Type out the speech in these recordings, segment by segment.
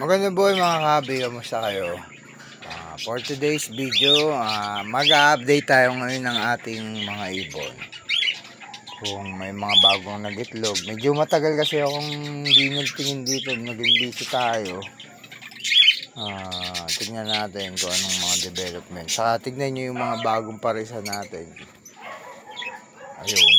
Magandang buhay mga kabi, kamusta kayo? For today's video, mag-update tayo ngayon ng ating mga ibon. Kung may mga bagong nagitlog. Medyo matagal kasi akong hindi nagtingin dito, naging busy tayo. Tingnan natin kung anong mga development. Saka tignan nyo yung mga bagong parisa natin. Ayun.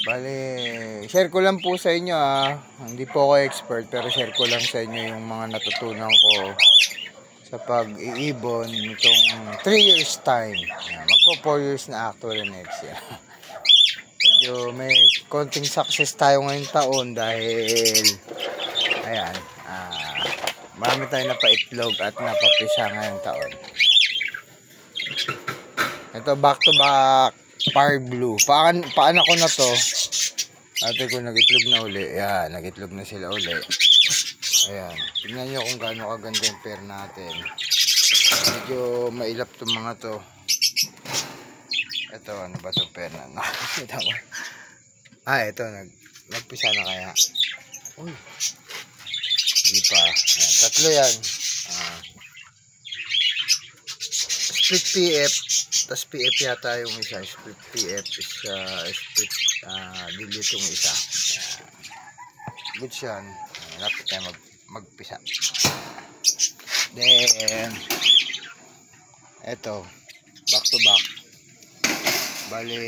Bale, share ko lang po sa inyo hindi po ako expert pero share ko lang sa inyo yung mga natutunan ko sa pag-iibon nitong 3 years time. Magpo 4 years na actually next year. Medyo may konting success tayo ngayong taon dahil ayan, marami tayong napaitlog at napapisa ngayong taon. Ito back to back Fire Blue. Paano ko na to? Ate ko nagitlog na uli. Ayan, nagitlog na sila uli. Ayan. Tingnan nyo kung gaano kaganda yung pair natin. Medyo mailap itong mga to. Ito, ano ba itong pair na? Nakakita ko. Ito. Nagpisa na kaya. Uy. Hindi pa. Ayan, tatlo yan. Split PF. Tapos PF yata yung isa. Split PF is split delete yung isa. Good siya. Lapit tayo magpisa. Then eto back to back. Bali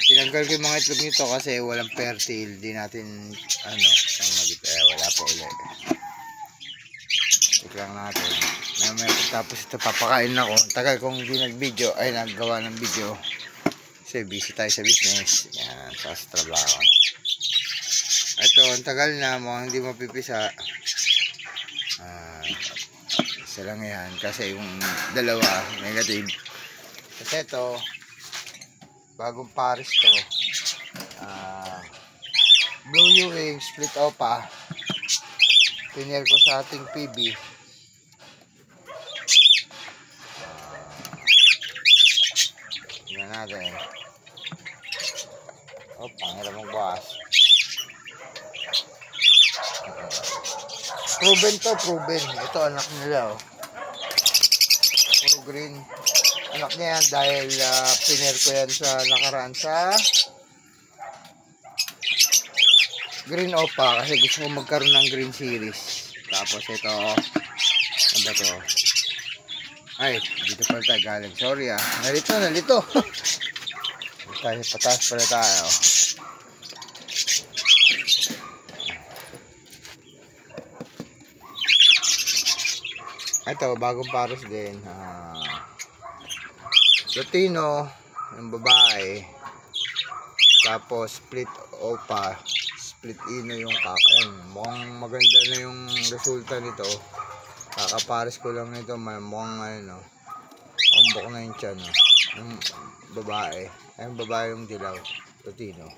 tinanggal ko yung mga itlog nito kasi walang fertile. Di natin wala pa ulit. Tiklang natin. Tapos ito papakain ako. Tagal kong hindi nag-video ay naggawa ng video kasi busy tayo sa business. Yan, sa trabaho. Ito, ang tagal na mukhang hindi mapipisa. Isa lang yan kasi yung dalawa negative. Kasi ito bagong pares to. Blue Ewing split opa. Pinil ko sa ating PB. Tingnan natin. Pangira mong bukas. Proven to, proven. Ito anak nila puro green. Anak niya yan dahil piner ko yan sa nakaraan sa green opa kasi gusto ko magkaroon ng green series. Tapos ito, ano ba to? Ay, dito pala tayo galing. Sorry nalito. Pataas pala tayo. Ito, bagong pares din. Latino, yung babae. Tapos split opa, split ino yung kakain. Mukhang maganda na yung resulta nito. Kakapares ko lang nito, mukhang umbok na yung tiyan. Yung babae. Yung babae yung dilaw. Latino.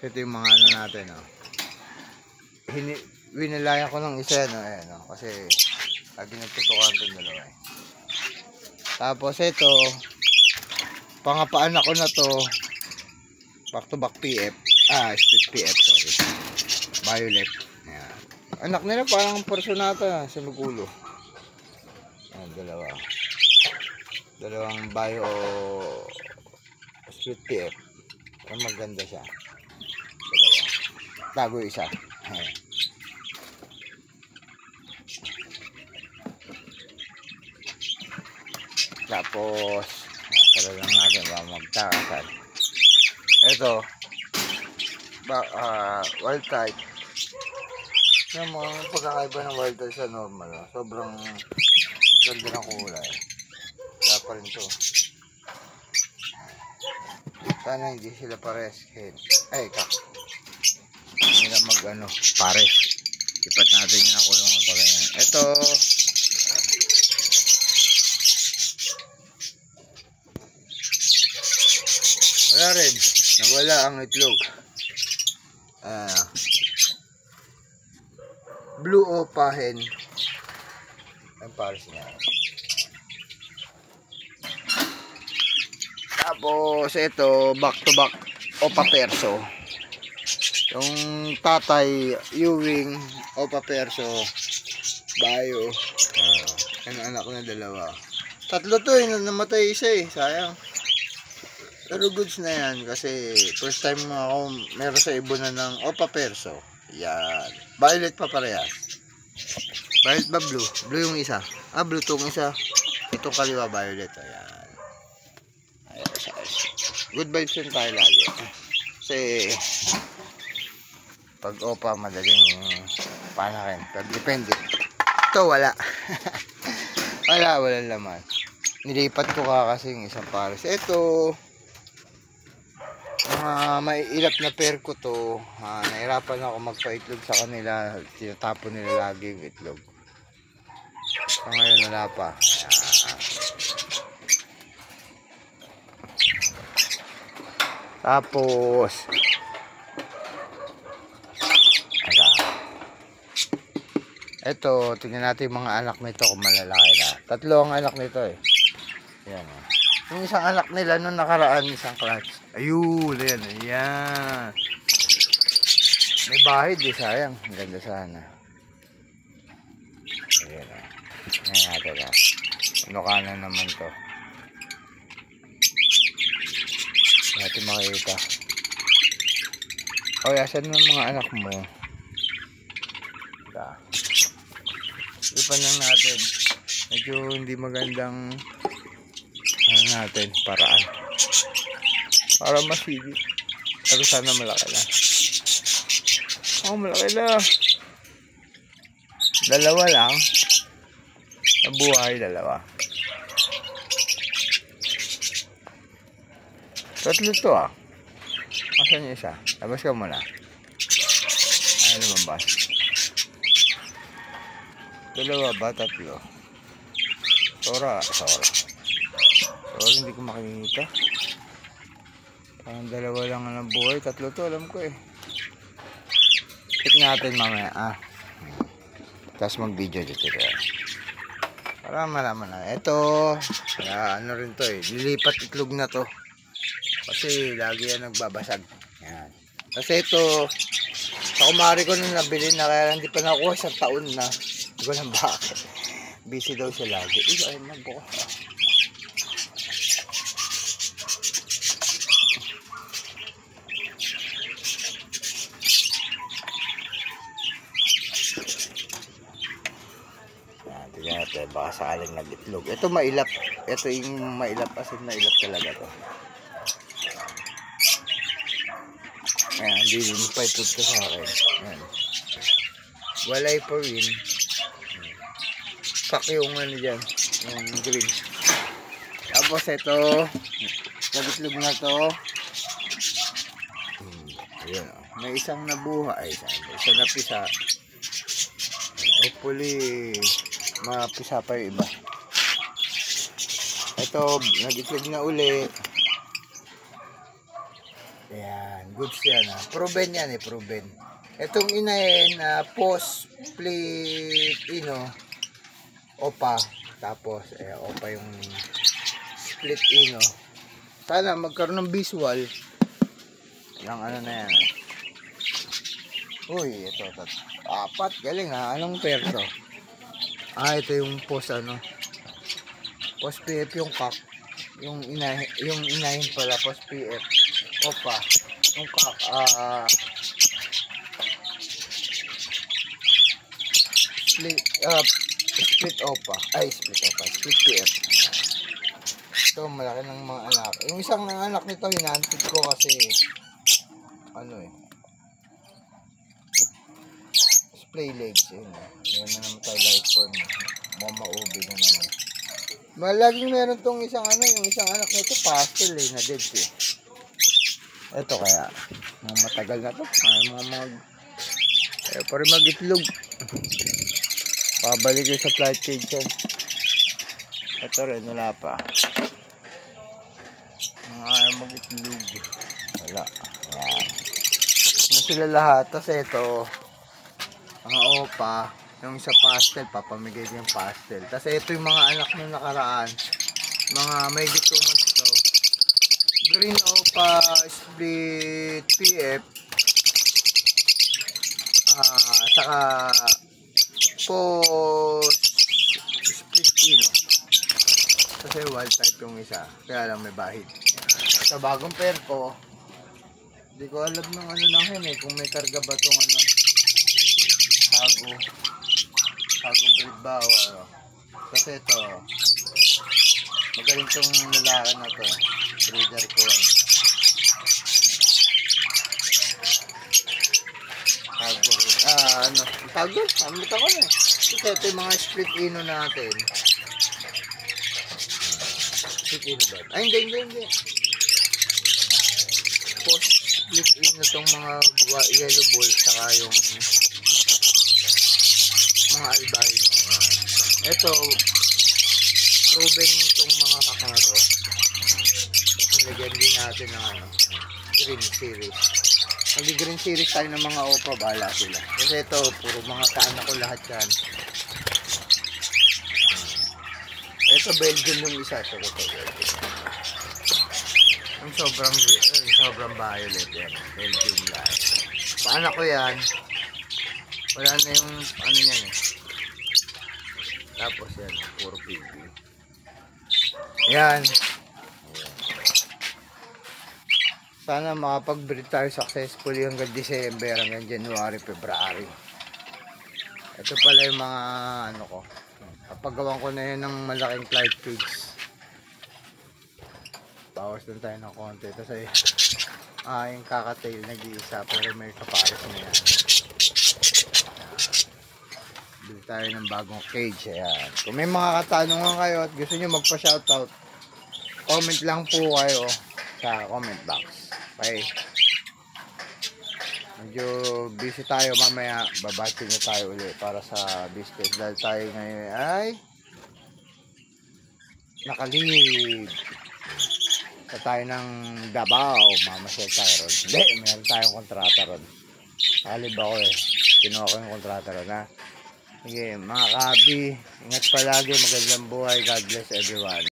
Ito yung mga natin. Winilayan ko ng isa kasi lagi nagtutukan itong dalawa. Tapos ito pangapaan ako na to back to back PF split PF, sorry, violet. Ayan. Anak nila parang personata sa magulo. Dalawang bio split PF. Pero maganda siya. Tago isa. Ayan. Tapos para lang natin magtakasan. Ito wild type. Yung mga pagkakaiba ng wild type sa normal. Sobrang ganda ng kulay. Wala pa rin to. Sana hindi sila pares. Hindi na pares. Ipat natin yung nakulong ng bagay. Ito wala rin. Nawala ang itlog. Blue opa hen. Ang pares niya. Tapos ito back to back opa perso. Yung tatay, Ewing, Opa Perso, Bayo. Yung anak na dalawa. Tatlo to eh, namatay isa eh, sayang. Pero goods na yan kasi first time ako meron sa ibunan ng Opa Perso. Yan. Violet pa parehas. Violet ba blue? Blue yung isa. Blue tong isa. Itong kaliwa violet. Ayan. Good vibes yun tayo lagi. Kasi pag Opa madaling panakin. Pero depende. Ito wala. Walang laman. Nilipat ko kasi yung isang pares. Ito may ilap na pair ko to. Nahirapan ako magpaitlog sa kanila. Tinatapon nila lagi yung itlog. So ngayon wala pa. Tapos ito, tingnan natin yung mga anak nito kung malalaki na. Tatlo ang anak nito eh. Yan eh. Yung isang anak nila nung nakaraan, isang clutch. Ayun, yan. Ayan. May bahid eh, sayang. Ang ganda sana. Ayan eh. Ayan natin na. Ano ka na naman to. Natin makikita. O, asan yung mga anak mo? Ipan lang natin. Medyo hindi magandang natin paraan para masigit. Pero sana malaki na. Malaki na. Dalawa lang. Nabuhay dalawa. Tatlo to Asan yung isa? Labas ka muna. Ano lumabas? Dalawa ba? Tatlo? Sora. Hindi ko makikita. Parang dalawa lang ang buhay. Tatlo to, alam ko eh. Check natin mamaya. Tapos mag-video dito. Para malaman na. Ito, ano rin to eh. Lilipat itlog na to. Kasi lagi yan nagbabasag. Yan. Kasi ito, sa kumari ko nung nabili na kaya hindi pa nakuha sa taon na. Hindi ko lang bakit. Busy daw siya lagi. Ay, nagbukas. Tignan, baka sakaling nag-itlog. Ito mailap. Ito yung mailap. Asin mailap talaga to. Ayan, hindi mo pa itlog ko sa akin. Ayan. Walay pa rin. Pak yung ano dyan. Yung green. Tapos ito. Nag-itlog na to. Ayan. May isang nabuhay. Isang napisa. Hopefully mapisa pa yung iba. Ito, nag-itlog na uli. Ayan, goods yan Proven yan proven. Itong inahin na post split Opa. Tapos Opa yung split Sana magkaroon ng visual. Yung ano na yan. Uy, ito. Apat, galing Anong pair to? Ito yung post post PF yung kak. Yung inahin pala post PF. Opa. Yung kak split Opa. Split PF. Ito malaki ng mga anak. Yung isang ng anak nito hinantid ko kasi display legs yan na naman tayo light form. Mama-ubi na naman. Malaging meron tong isang yung isang anak nito pastel na dead eh. Ito kaya mga matagal na to. Para mag-itlog. Pabalik yung sa flight cage yan. Ito rin wala pa. Mga mag-itlog. Wala. Ayan. Ano sila lahat. Tapos ito mga Opa, yung sa pastel, papamigay ko yung pastel. Tapos ito yung mga anak nung nakaraan. Mga may 2 months to. Green Opa, split PF. Saka po split ino. Kasi wild type yung isa. Kaya lang may bahid. Sa bagong pair ko, hindi ko alam ng ano na yun eh. Kung may karga ba itong ano, Hago breed ba o ano. Kasi ito, magaling itong lalaki na to. Breeder ko yan. Ano, tago? Amit ako na. Kasi ito yung mga split ino natin. Split ino ba? Ay, hindi. Post split ino itong mga yellow balls saka yung mga albino. Ito, proven itong mga kaka na to. Nilagyan din natin ng ano, green series. Mag-green series tayo ng mga opa, bahala sila. Kasi ito, puro mga kaanak ko lahat yan. Ito, Belgian yung isa. So, ito, Belgian. Yung sobrang violet yan. Belgian lahat. Paanak ko yan. Wala na yung, ano yan eh. Tapos yan, puro PB. Yan. Sana makapag-breed tayo successfully hanggang December, hanggang January, February. Ito pala yung mga ano ko. Kapagawan ko na yun ng malaking flight pigs. Bawas lang tayo ng konti. Kasi yung kakatail nag-iisa pero may kapares na yan. Bili tayo ng bagong cage. Ayan. Kung may mga katanungan kayo at gusto nyo magpa-shoutout, comment lang po kayo sa comment box. Okay. Medyo busy tayo mamaya. Babatin na tayo ulit para sa business. Dahil tayo ngayon ay nakalib. Sa tayo ng Davao. Mamasyal tayo ron. Hindi, meron tayong kontrata ron. Nakalib ako eh. Kinuha ko yung kontrata ron ha. Sige, mga kabi. Ingat palagi. Magandang buhay. God bless everyone.